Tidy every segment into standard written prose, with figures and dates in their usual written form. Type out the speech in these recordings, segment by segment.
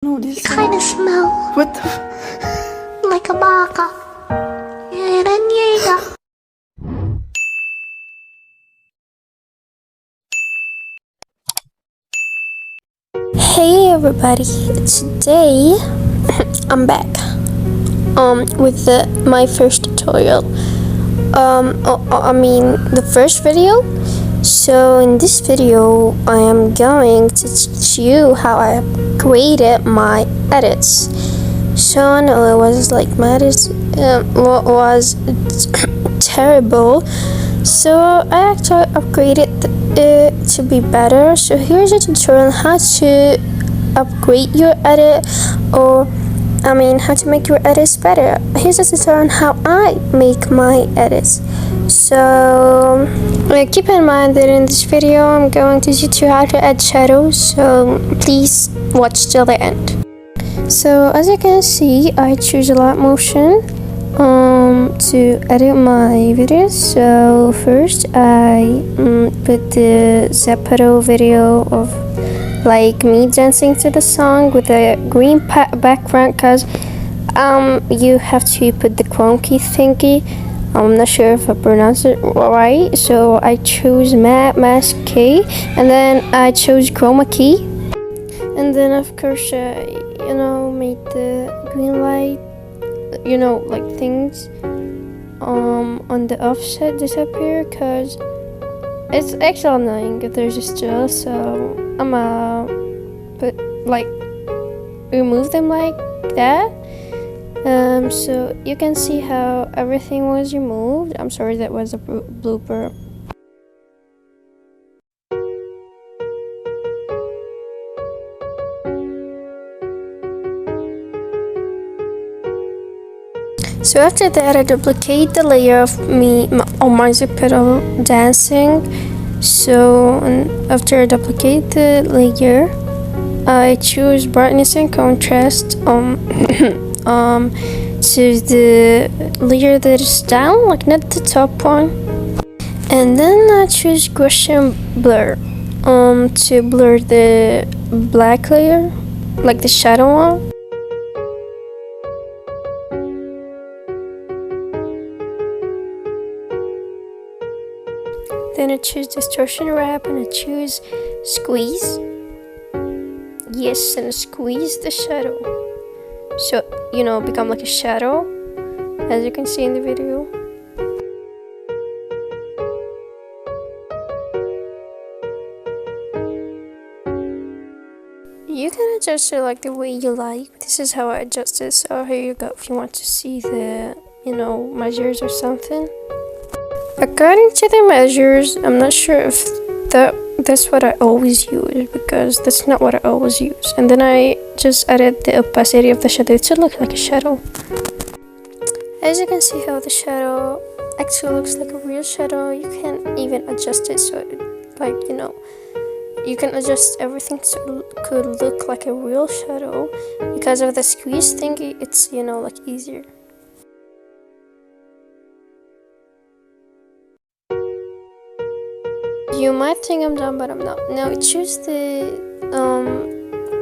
No, this kind of smell what the like a baka. Hey everybody, today I'm back with my first tutorial. I mean the first video. So in this video I am going to teach you how I created my edits. So I know it was like my edits was terrible. So I actually upgraded it to be better. So here's a tutorial on how to upgrade your edit, or how to make your edits better. Here's a tutorial on how I make my edits. So keep in mind that in this video I'm going to teach you how to add shadows, so please watch till the end. So as you can see, I choose a light motion to edit my videos. So first I put the Zepeto video of like me dancing to the song with a green background, because you have to put the chrome key thingy. I'm not sure if I pronounced it right, so I chose mask key, and then I chose chroma key, and then of course made the green light, like things on the offset disappear, because it's actually annoying if there's a still. So I'm remove them like that. So you can see how everything was removed. I'm sorry, that was a blooper. So after that, I duplicate the layer of me on my Zepeto dancing. So after I duplicate the layer, I choose brightness and contrast to the layer that is down, like not the top one. And then I choose Gaussian blur to blur the black layer, like the shadow one. Then I choose distortion wrap, and I choose squeeze. Yes, and I squeeze the shadow, so become like a shadow, as you can see in the video. You can adjust it like the way you like. This is how I adjust it. So here you go, if you want to see the measures or something. According to the measures, I'm not sure if that's what I always use, because that's not what I always use. And then I just added the opacity of the shadow to look like a shadow. As you can see how the shadow actually looks like a real shadow. You can even adjust it so you can adjust everything so it could look like a real shadow. Because of the squeeze thingy, it's like easier. You might think I'm done, but I'm not. Now choose the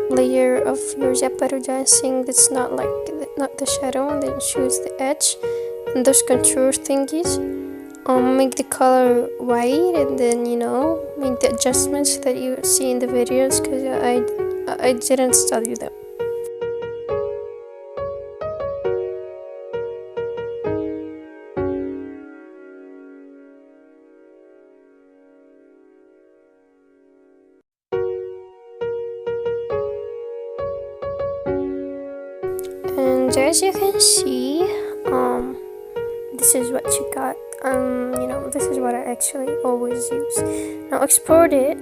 layer of your Zepeto dancing that's not the shadow, and then choose the edge and those contour thingies. Make the color white, and then make the adjustments that you see in the videos, because I didn't study them. And as you can see, this is what you got. This is what I actually always use. Now export it.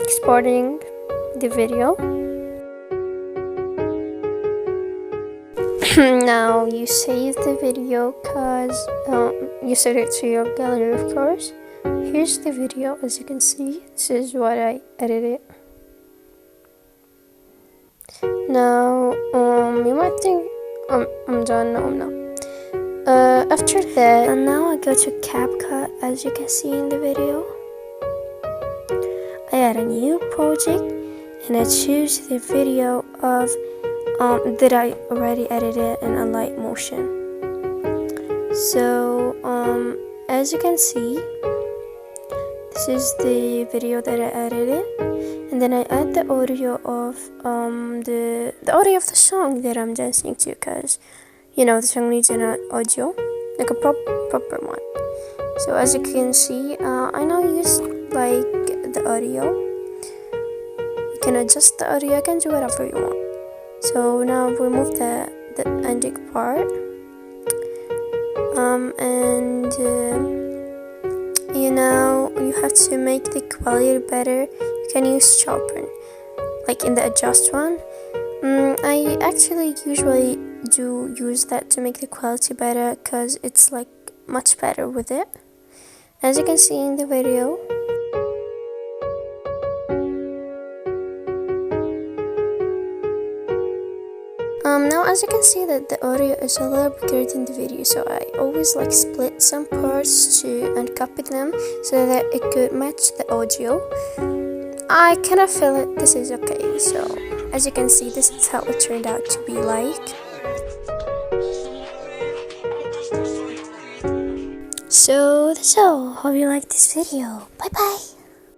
Exporting the video. Now you save the video, because you save it to your gallery, of course. Here's the video. As you can see, this is what I edited. Now you might think I'm done. No, I'm not. After that, and now I go to CapCut. As you can see in the video, I add a new project, and I choose the video of that I already edited in a light motion. So as you can see, this is the video that I edited, and then I add the audio of the audio of the song that I'm dancing to, because you know the song needs an audio, like a proper one. So as you can see, I now use like the audio. You can adjust the audio, you can do whatever you want. So now remove the ending part, and you know, you have to make the quality better. You can use sharpen, like in the adjust one. I actually usually do use that to make the quality better, because it's like much better with it, as you can see in the video. Now as you can see that the audio is a little bigger than the video, so I always like split some parts and copy them so that it could match the audio. I kind of feel it this is okay, so as you can see, this is how it turned out to be like. So that's all. Hope you liked this video. Bye bye.